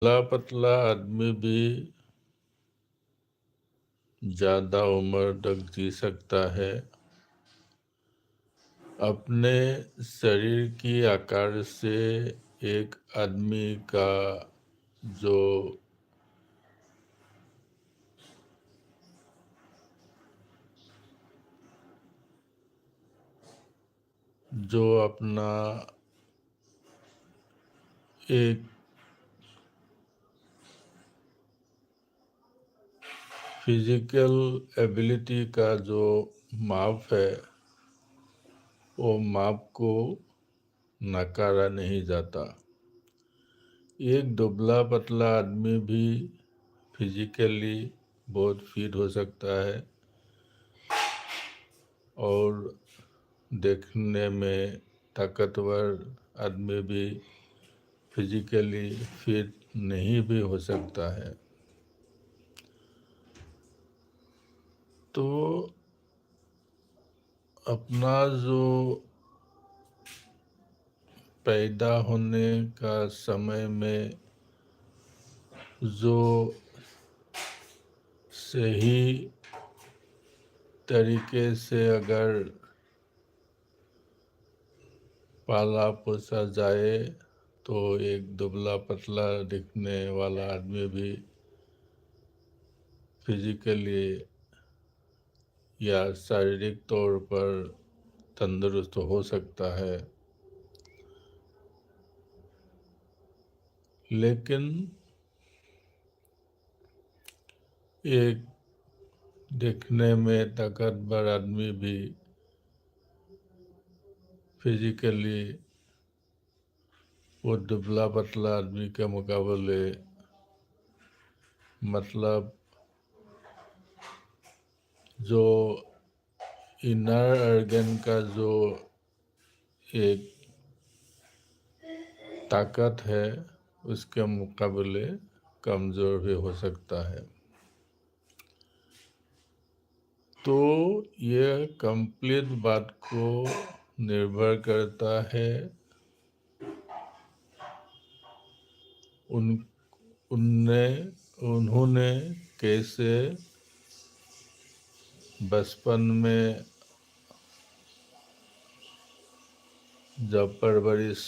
पतला पतला आदमी भी ज़्यादा उम्र तक जी सकता है। अपने शरीर की आकार से एक आदमी का जो जो अपना एक फिजिकल एबिलिटी का जो माप है, वो माप को नकारा नहीं जाता। एक दुबला पतला आदमी भी फिजिकली बहुत फिट हो सकता है और देखने में ताकतवर आदमी भी फिजिकली फिट नहीं भी हो सकता है। तो अपना जो पैदा होने का समय में जो सही तरीके से अगर पाला पोसा जाए तो एक दुबला पतला दिखने वाला आदमी भी फिजिकली या शारीरिक तौर पर तंदुरुस्त हो सकता है। लेकिन एक दिखने में ताकतवर आदमी भी फिजिकली वो दुबला पतला आदमी के मुकाबले मतलब जो इनर ऑर्गन का जो एक ताकत है उसके मुकाबले कमज़ोर भी हो सकता है। तो यह कंप्लीट बात को निर्भर करता है उन उनने उन्होंने कैसे बचपन में जब परवरिश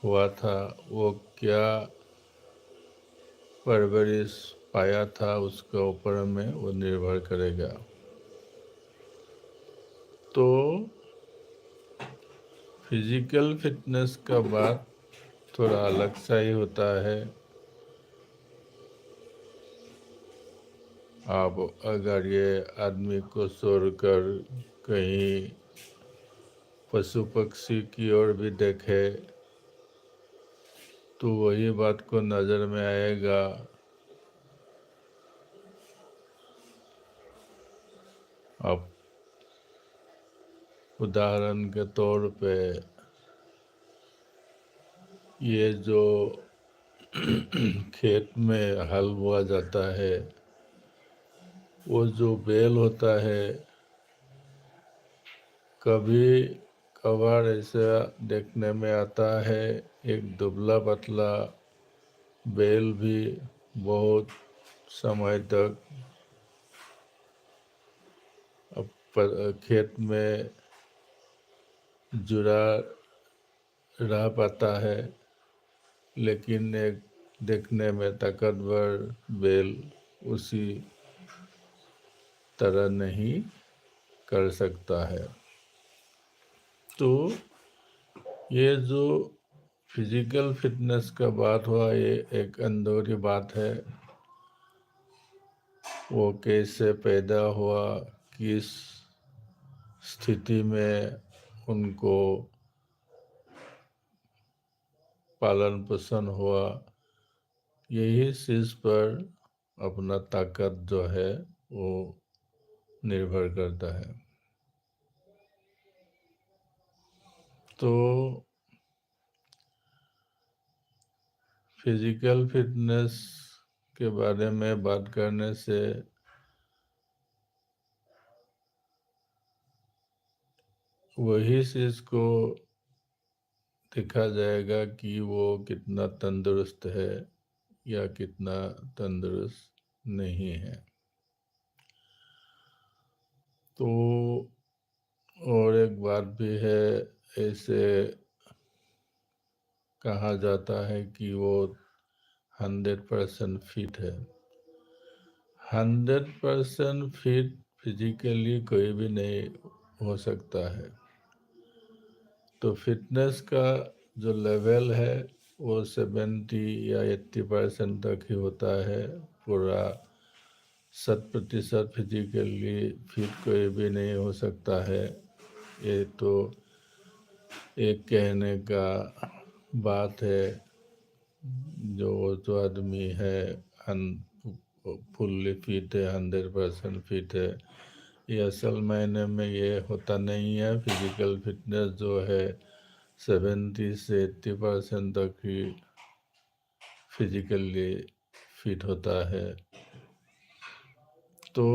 हुआ था वो क्या परवरिश पाया था उसके ऊपर में वो निर्भर करेगा। तो फिजिकल फिटनेस का बात थोड़ा अलग सा ही होता है। आप अगर ये आदमी को छोड़कर कहीं पशु पक्षी की ओर भी देखे तो वही बात को नज़र में आएगा। अब उदाहरण के तौर पे ये जो खेत में हल बोया जाता है वो जो बैल होता है कभी कभार ऐसा देखने में आता है एक दुबला पतला बैल भी बहुत समय तक खेत में जुड़ा रह पाता है, लेकिन एक देखने में ताकतवर बैल उसी तरह नहीं कर सकता है। तो ये जो फिजिकल फिटनेस का बात हुआ ये एक अंदरूनी बात है। वो कैसे पैदा हुआ, किस स्थिति में उनको पालन पोषण हुआ, यही चीज़ पर अपना ताकत जो है वो निर्भर करता है। तो फिजिकल फिटनेस के बारे में बात करने से वही चीज़ को देखा जाएगा कि वो कितना तंदुरुस्त है या कितना तंदुरुस्त नहीं है। तो और एक बात भी है, ऐसे कहा जाता है कि वो 100% फिट है। 100% फिट फिजिकली कोई भी नहीं हो सकता है। तो फिटनेस का जो लेवल है वो 70 या 80% तक ही होता है। पूरा 100% फिजिकली फिट कोई भी नहीं हो सकता है। ये तो एक कहने का बात है। जो आदमी है फुल्ली फिट है, 100% फिट है, ये असल मायने में ये होता नहीं है। फिजिकल फिटनेस जो है 70 से 80% तक ही फिजिकली फिट होता है। तो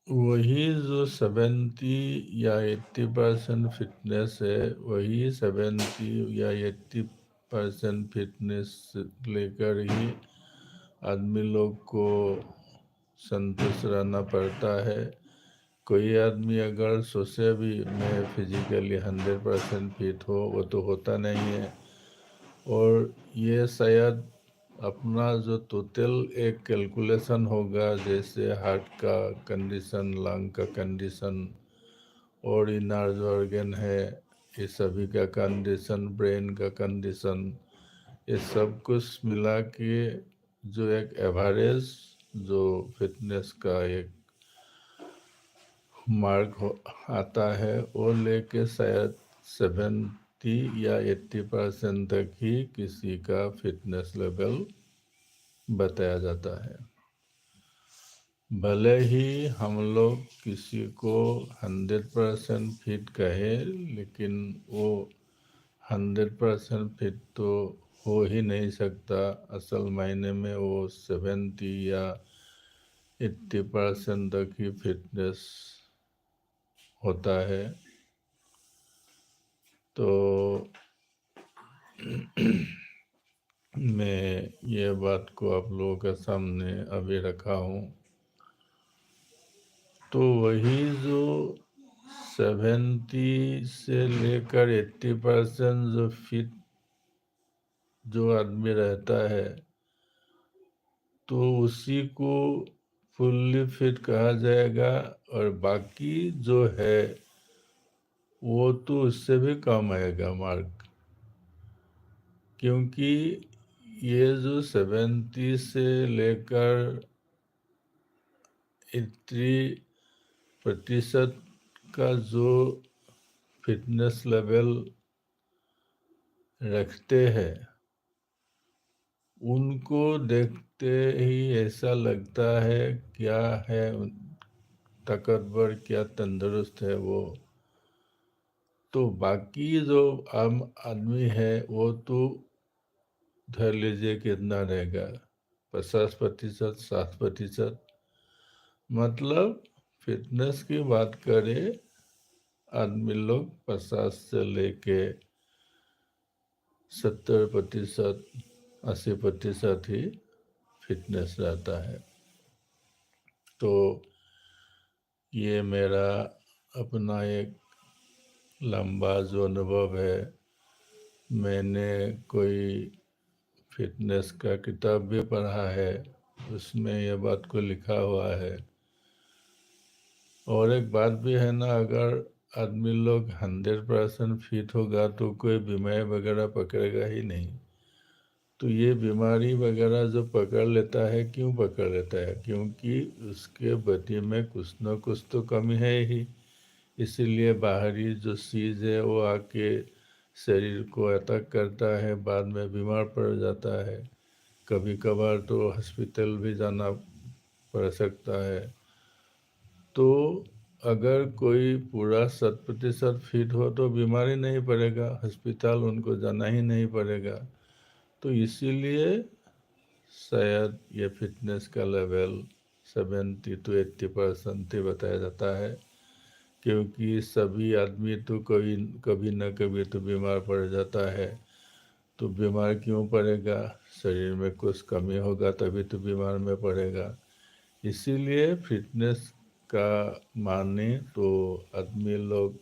वही जो 70 या 80% फिटनेस है, वही 70 या 80% फिटनेस लेकर ही आदमी लोग को संतुष्ट रहना पड़ता है। कोई आदमी अगर सोचे भी मैं फिजिकली 100% फिट हो, वो तो होता नहीं है। और ये शायद अपना जो टोटल एक कैलकुलेशन होगा, जैसे हार्ट का कंडीशन, लंग का कंडीशन और इनर जो ऑर्गन है ये सभी का कंडीशन, ब्रेन का कंडीशन, ये सब कुछ मिला के जो एक एवरेज जो फिटनेस का एक मार्क आता है, वो लेके शायद 70 या 80% तक ही किसी का फिटनेस लेवल बताया जाता है। भले ही हम लोग किसी को 100% फिट कहे, लेकिन वो 100% फिट तो हो ही नहीं सकता। असल मायने में वो 70 या 80% तक ही फिटनेस होता है। तो मैं ये बात को आप लोगों के सामने अभी रखा हूँ। तो वही जो 70 से लेकर 80% जो फिट जो आदमी रहता है, तो उसी को फुल्ली फिट कहा जाएगा। और बाकी जो है वो तो उससे भी कम आएगा मार्क, क्योंकि ये जो 70 से लेकर 80% का जो फिटनेस लेवल रखते हैं, उनको देखते ही ऐसा लगता है क्या है ताकतवर, क्या तंदुरुस्त है वो। तो बाकी जो आम आदमी है वो तो धर लीजिए कितना रहेगा, 50%, 60%। मतलब फिटनेस की बात करें, आदमी लोग 50 से लेके 70%, 80% ही फिटनेस रहता है। तो ये मेरा अपना एक लंबा जो अनुभव है। मैंने कोई फिटनेस का किताब भी पढ़ा है, उसमें यह बात को लिखा हुआ है। और एक बात भी है ना, अगर आदमी लोग 100% फिट होगा तो कोई बीमारी वगैरह पकड़ेगा ही नहीं। तो ये बीमारी वगैरह जो पकड़ लेता है, क्यों पकड़ लेता है? क्योंकि उसके बॉडी में कुछ न कुछ तो कमी है ही। इसीलिए बाहरी जो चीज़ है वो आके शरीर को अटैक करता है, बाद में बीमार पड़ जाता है। कभी कभार तो हॉस्पिटल भी जाना पड़ सकता है। तो अगर कोई पूरा 100% फिट हो तो बीमारी नहीं पड़ेगा, हॉस्पिटल उनको जाना ही नहीं पड़ेगा। तो इसीलिए शायद ये फिटनेस का लेवल 70 to 80% ही बताया जाता है। क्योंकि सभी आदमी तो कभी कभी न कभी तो बीमार पड़ जाता है। तो बीमार क्यों पड़ेगा? शरीर में कुछ कमी होगा तभी तो बीमार में पड़ेगा। इसीलिए फिटनेस का माने तो आदमी लोग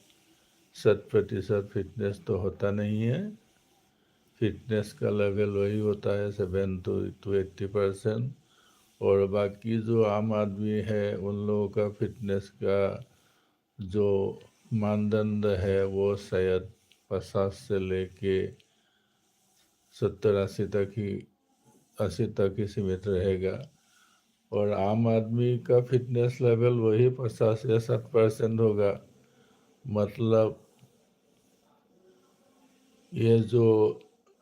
100% फिटनेस तो होता नहीं है। फिटनेस का लेवल वही होता है 7 to 80%। और बाकी जो आम आदमी है उन लोगों का फिटनेस का जो मानदंड है वो शायद 50 से लेके 70-80 तक ही 80 तक ही सीमित रहेगा। और आम आदमी का फिटनेस लेवल वही 50 या 60% होगा। मतलब ये जो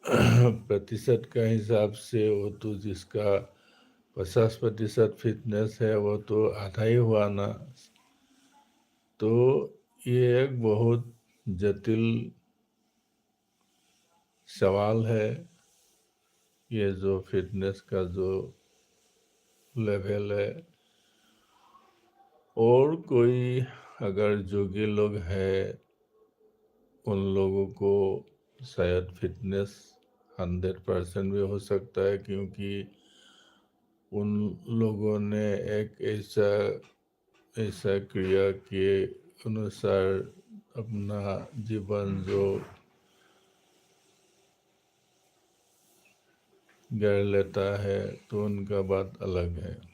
प्रतिशत का हिसाब से वो तो जिसका 50% फिटनेस है वो तो आधा ही हुआ ना। तो ये एक बहुत जटिल सवाल है। ये जो फिटनेस का जो लेवल है, और कोई अगर जोगी लोग हैं उन लोगों को शायद फिटनेस 100% भी हो सकता है, क्योंकि उन लोगों ने एक ऐसा ऐसा क्रिया के अनुसार अपना जीवन जो गढ़ लेता है, तो उनका बात अलग है।